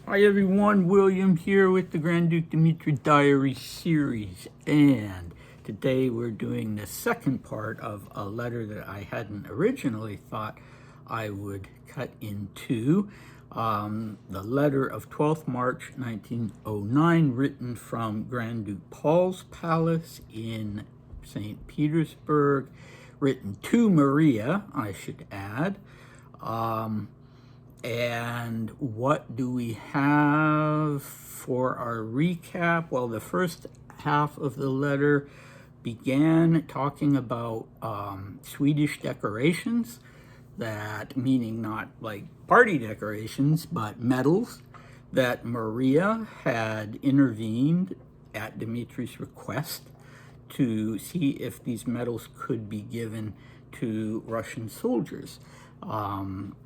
Hi everyone, William here with the Grand Duke Dmitri Diary series, and today we're doing the second part of a letter that I hadn't originally thought I would cut into. The letter of 12th March 1909, written from Grand Duke Paul's palace in St. Petersburg, written to Maria, I should add. And what do we have for our recap? Well, the first half of the letter began talking about Swedish decorations, that meaning not like party decorations, but medals, that Maria had intervened at Dmitri's request to see if these medals could be given to Russian soldiers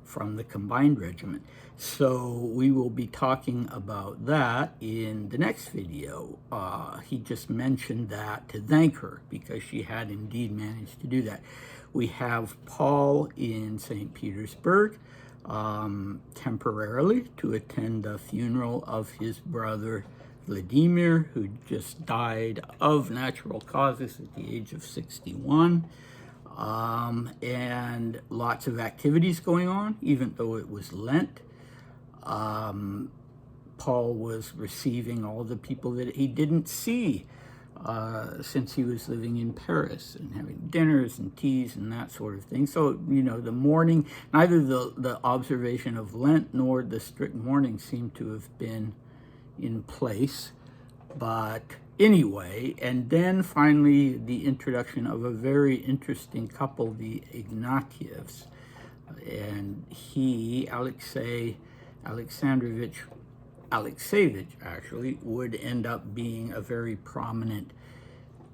from the combined regiment. So we will be talking about that in the next video. He just mentioned that to thank her because she had indeed managed to do that. We have Paul in St. Petersburg temporarily to attend the funeral of his brother Vladimir, who just died of natural causes at the age of 61. And lots of activities going on, even though it was Lent. Paul was receiving all the people that he didn't see since he was living in Paris, and having dinners and teas and that sort of thing. So, you know, the mourning, neither the observation of Lent nor the strict mourning seemed to have been in place. But anyway, and then finally the introduction of a very interesting couple, the Ignatievs. And he, Alexeyevich actually, would end up being a very prominent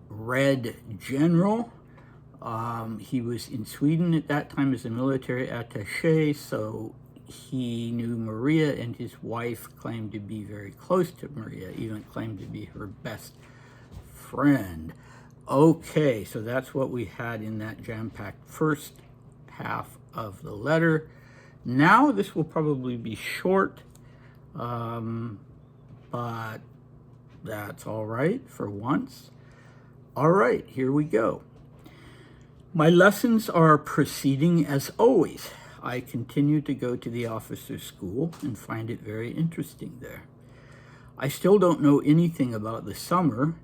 Red general. He was in Sweden at that time as a military attaché, so he knew Maria, and his wife claimed to be very close to Maria, even claimed to be her best friend. Okay, so that's what we had in that jam-packed first half of the letter. Now this will probably be short, but that's all right for once. All right, here we go. My lessons are proceeding as always. I continue to go to the officers' school and find it very interesting there. I still don't know anything about the summer.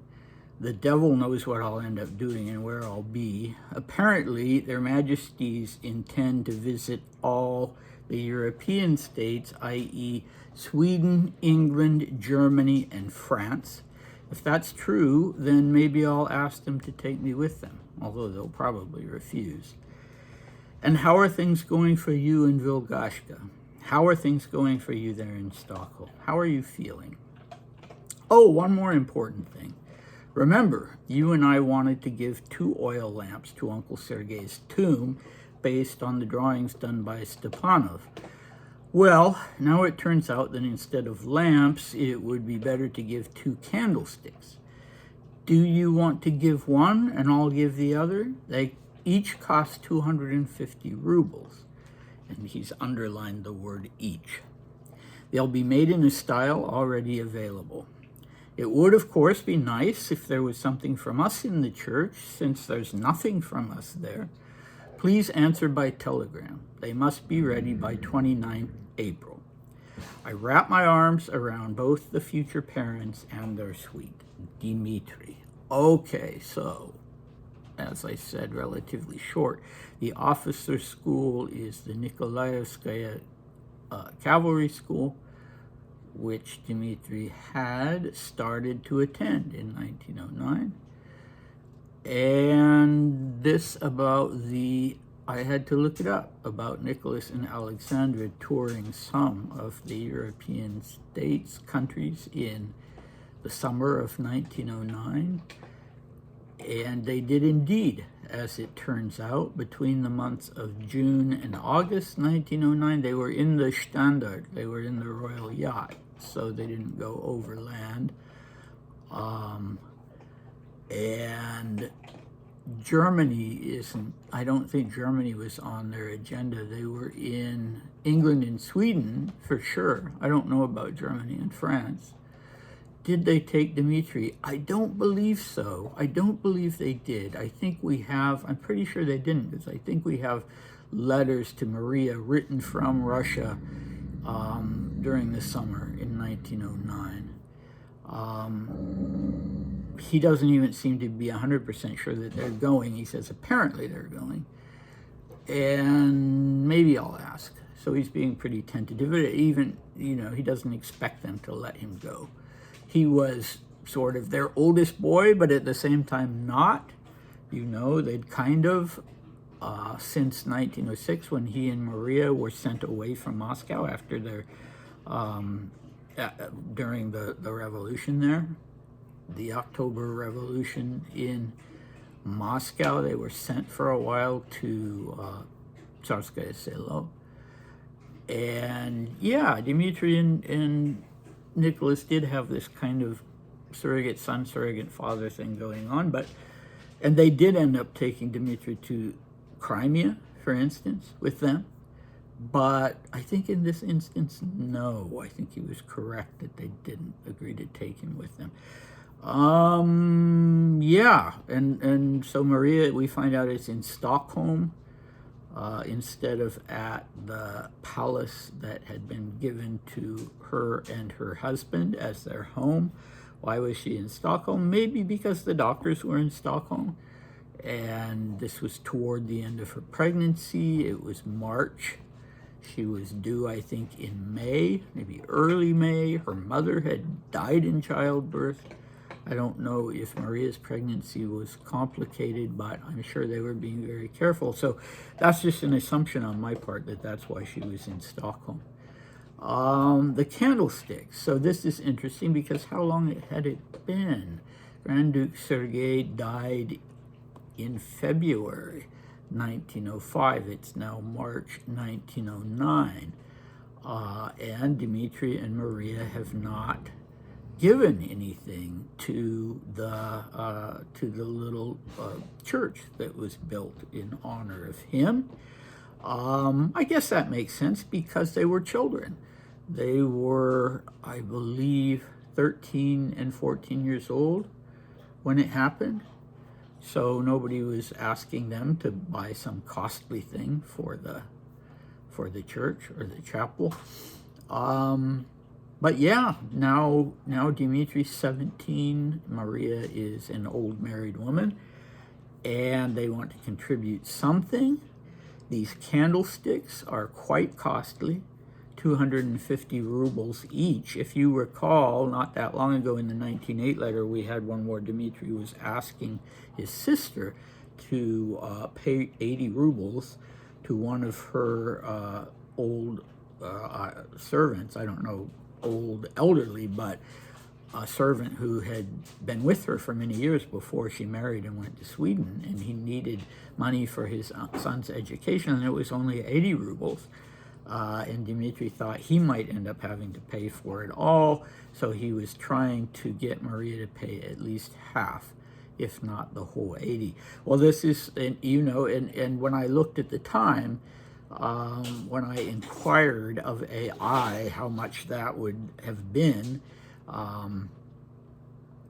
The devil knows what I'll end up doing and where I'll be. Apparently, their majesties intend to visit all the European states, i.e. Sweden, England, Germany, and France. If that's true, then maybe I'll ask them to take me with them, although they'll probably refuse. And how are things going for you in Vilgashka? How are things going for you there in Stockholm? How are you feeling? Oh, one more important thing. Remember, you and I wanted to give 2 oil lamps to Uncle Sergei's tomb based on the drawings done by Stepanov. Well, now it turns out that instead of lamps, it would be better to give 2 candlesticks. Do you want to give one and I'll give the other? They each cost 250 rubles, and he's underlined the word each. They'll be made in a style already available. It would, of course, be nice if there was something from us in the church, since there's nothing from us there. Please answer by telegram. They must be ready by 29th April. I wrap my arms around both the future parents and their suite. Dmitri. Okay, so, as I said, relatively short. The officer school is the Nikolaevskaya Cavalry School, which Dmitri had started to attend in 1909. And this about I had to look it up, about Nicholas and Alexandra touring some of the European states, countries in the summer of 1909. And they did indeed, as it turns out, between the months of June and August 1909. They were in the Standard, they were in the Royal Yacht, so they didn't go overland. And Germany isn't, I don't think Germany was on their agenda. They were in England and Sweden for sure. I don't know about Germany and France. Did they take Dmitri? I don't believe so. I don't believe they did. I think we have, I'm pretty sure they didn't, because I think we have letters to Maria written from Russia during the summer in 1909. He doesn't even seem to be 100% sure that they're going. He says apparently they're going. And maybe I'll ask. So he's being pretty tentative. Even, he doesn't expect them to let him go. He was sort of their oldest boy, but at the same time not. They'd kind of, since 1906, when he and Maria were sent away from Moscow after their, during the revolution there, the October Revolution in Moscow, they were sent for a while to Tsarskaya Selo. And yeah, Dmitri and Nicholas did have this kind of surrogate son, surrogate father thing going on, and they did end up taking Dmitri to Crimea, for instance, with them. But I think in this instance, no. I think he was correct that they didn't agree to take him with them. Yeah, and so Maria, we find out, is in Stockholm instead of at the palace that had been given to her and her husband as their home. Why was she in Stockholm? Maybe because the doctors were in Stockholm, and this was toward the end of her pregnancy. It was March. She was due, I think, in May, maybe early May. Her mother had died in childbirth. I don't know if Maria's pregnancy was complicated, but I'm sure they were being very careful. So that's just an assumption on my part that that's why she was in Stockholm. The candlesticks. So this is interesting because how long had it been? Grand Duke Sergei died in February 1905. It's now March 1909. And Dmitri and Maria have not given anything to the little church that was built in honor of him. I guess that makes sense because they were children. They were, I believe, 13 and 14 years old when it happened. So nobody was asking them to buy some costly thing for the church or the chapel. But yeah, now Dimitri's 17, Maria is an old married woman, and they want to contribute something. These candlesticks are quite costly, 250 rubles each. If you recall, not that long ago in the 1908 letter, we had one where Dmitri was asking his sister to pay 80 rubles to one of her old servants. I don't know, old elderly, but a servant who had been with her for many years before she married and went to Sweden, and he needed money for his son's education, and it was only 80 rubles. And Dmitri thought he might end up having to pay for it all, so he was trying to get Maria to pay at least half, if not the whole 80. Well, this is, and when I looked at the time, when I inquired of AI how much that would have been,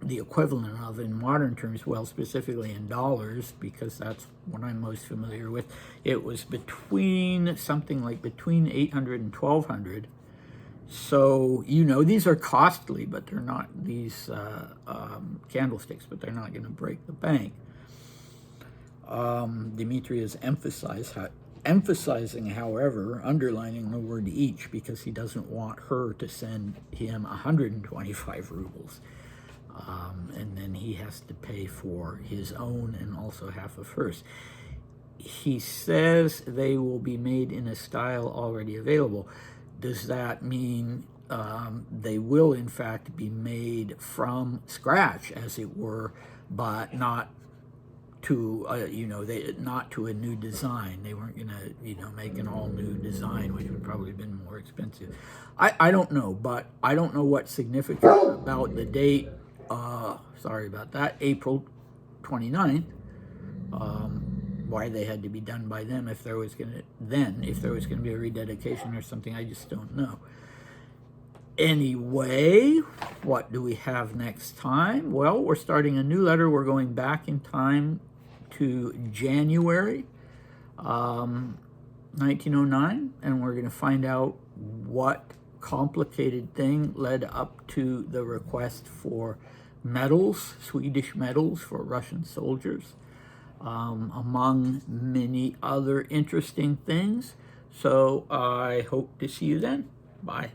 the equivalent of in modern terms, well, specifically in dollars, because that's what I'm most familiar with, it was something like between 800 and 1200. So, these are costly, but they're not, these candlesticks, but they're not going to break the bank. Dmitri is emphasizing, however, underlining the word each, because he doesn't want her to send him 125 rubles. And then he has to pay for his own and also half of hers. He says they will be made in a style already available. Does that mean they will, in fact, be made from scratch, as it were, but not to not to a new design? They weren't going to make an all new design, which would probably have been more expensive. I don't know, but I don't know what's significant about the date. Sorry about that, April 29th, Why they had to be done by them if there was going to be a rededication or something, I just don't know. Anyway, what do we have next time? Well, we're starting a new letter. We're going back in time to January 1909, and we're going to find out what complicated thing led up to the request for medals, Swedish medals for Russian soldiers, among many other interesting things. So I hope to see you then. Bye.